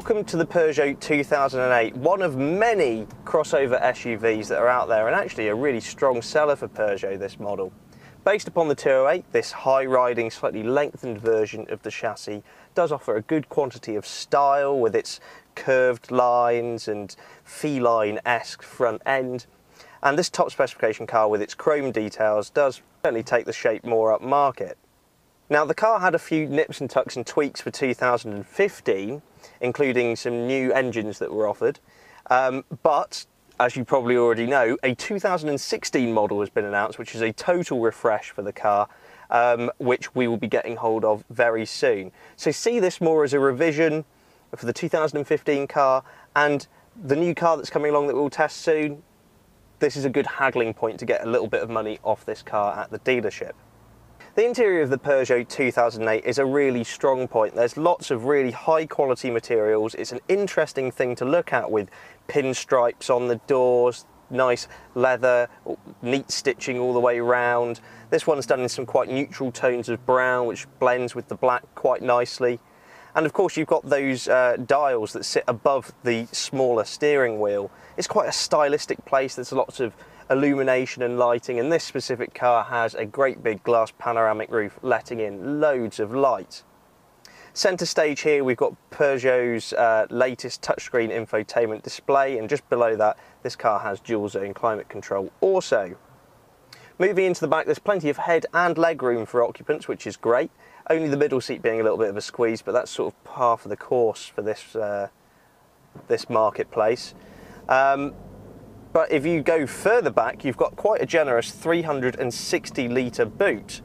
Welcome to the Peugeot 2008, one of many crossover SUVs that are out there, and actually a really strong seller for Peugeot, this model. Based upon the 208, this high-riding, slightly lengthened version of the chassis does offer a good quantity of style with its curved lines and feline-esque front end. And this top specification car with its chrome details does certainly take the shape more upmarket. Now, the car had a few nips and tucks and tweaks for 2015, including some new engines that were offered. But, as you probably already know, a 2016 model has been announced, which is a total refresh for the car, which we will be getting hold of very soon. So see this more as a revision for the 2015 car, and the new car that's coming along that we'll test soon. This is a good haggling point to get a little bit of money off this car at the dealership. The interior of the Peugeot 2008 is a really strong point. There's lots of really high quality materials. It's an interesting thing to look at with pinstripes on the doors, nice leather, neat stitching all the way around. This one's done in some quite neutral tones of brown, which blends with the black quite nicely. And of course you've got those dials that sit above the smaller steering wheel. It's quite a stylistic place. There's lots of illumination and lighting, and this specific car has a great big glass panoramic roof letting in loads of light. Centre stage here we've got Peugeot's latest touchscreen infotainment display, and just below that this car has dual zone climate control also. Moving into the back, there's plenty of head and leg room for occupants, which is great. Only the middle seat being a little bit of a squeeze, but that's sort of par for the course for this marketplace. But if you go further back, you've got quite a generous 360 litre boot.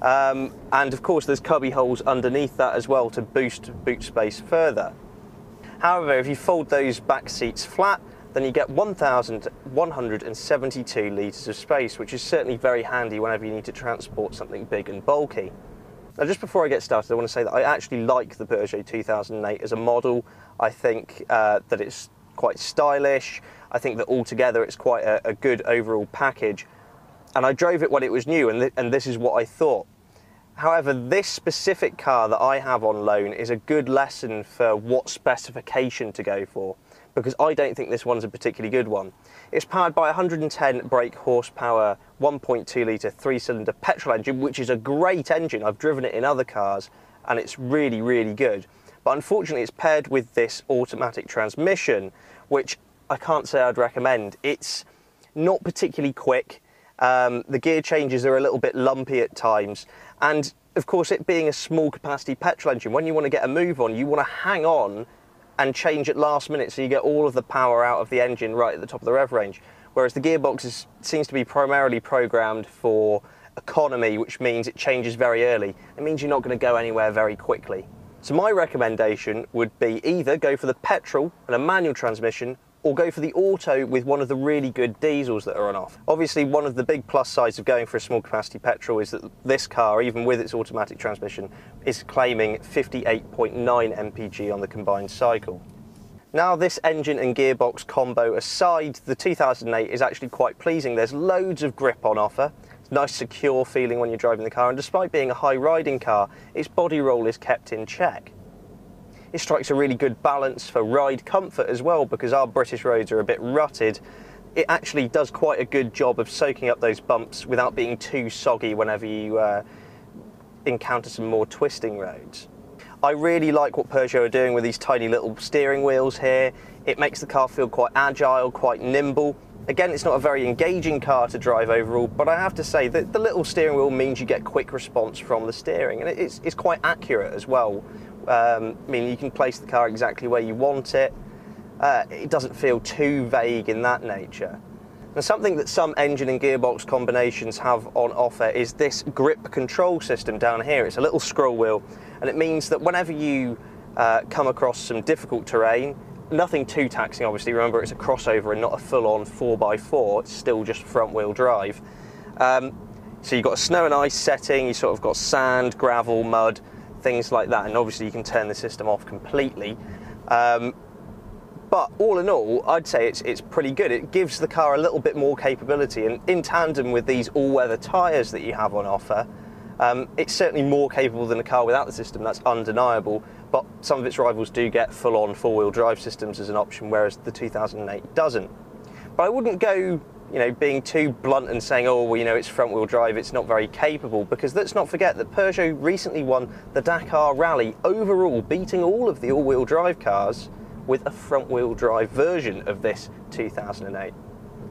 And of course there's cubby holes underneath that as well to boost boot space further. However, if you fold those back seats flat, then you get 1,172 litres of space, which is certainly very handy whenever you need to transport something big and bulky. Now, just before I get started, I want to say that I actually like the Peugeot 2008 as a model. I think that it's quite stylish. I think that altogether it's quite a good overall package. And I drove it when it was new, and this is what I thought. However, this specific car that I have on loan is a good lesson for what specification to go for, because I don't think this one's a particularly good one. It's powered by a 110 brake horsepower, 1.2 litre 3-cylinder petrol engine, which is a great engine. I've driven it in other cars and it's really, really good. But unfortunately it's paired with this automatic transmission, which I can't say I'd recommend. It's not particularly quick. The gear changes are a little bit lumpy at times. And of course, it being a small capacity petrol engine, when you want to get a move on, you want to hang on and change at last minute so you get all of the power out of the engine right at the top of the rev range. Whereas the gearbox seems to be primarily programmed for economy, which means it changes very early. It means you're not going to go anywhere very quickly. So my recommendation would be either go for the petrol and a manual transmission, or go for the auto with one of the really good diesels that are on offer. Obviously, one of the big plus sides of going for a small capacity petrol is that this car, even with its automatic transmission, is claiming 58.9 mpg on the combined cycle. Now, this engine and gearbox combo aside, the 2008 is actually quite pleasing. There's loads of grip on offer. It's a nice secure feeling when you're driving the car, and despite being a high riding car, its body roll is kept in check. It strikes a really good balance for ride comfort as well, because our British roads are a bit rutted. It actually does quite a good job of soaking up those bumps without being too soggy whenever you encounter some more twisting roads. I really like what Peugeot are doing with these tiny little steering wheels here. It makes the car feel quite agile, quite nimble. Again, it's not a very engaging car to drive overall, but I have to say that the little steering wheel means you get quick response from the steering, and it's quite accurate as well. I mean, you can place the car exactly where you want it. It doesn't feel too vague in that nature. And something that some engine and gearbox combinations have on offer is this grip control system down here. It's a little scroll wheel, and it means that whenever you come across some difficult terrain, nothing too taxing obviously, remember it's a crossover and not a full-on 4x4, it's still just front-wheel drive. So you've got a snow and ice setting, you sort of got sand, gravel, mud, things like that, and obviously you can turn the system off completely. But all in all, I'd say it's pretty good. It gives the car a little bit more capability, and in tandem with these all-weather tyres that you have on offer, It's certainly more capable than a car without the system, that's undeniable, but some of its rivals do get full-on four-wheel drive systems as an option, whereas the 2008 doesn't. But I wouldn't go, being too blunt and saying, oh, well, it's front-wheel drive, it's not very capable, because let's not forget that Peugeot recently won the Dakar Rally overall, beating all of the all-wheel drive cars with a front-wheel drive version of this 2008.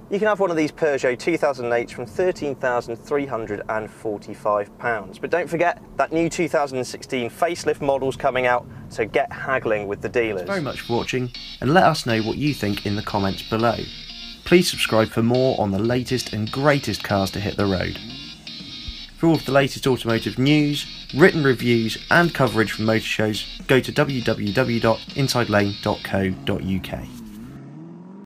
You can have one of these Peugeot 2008s from £13,345. But don't forget, that new 2016 facelift model's coming out, so get haggling with the dealers. Thanks very much for watching, and let us know what you think in the comments below. Please subscribe for more on the latest and greatest cars to hit the road. For all of the latest automotive news, written reviews and coverage from motor shows, go to www.insidelane.co.uk.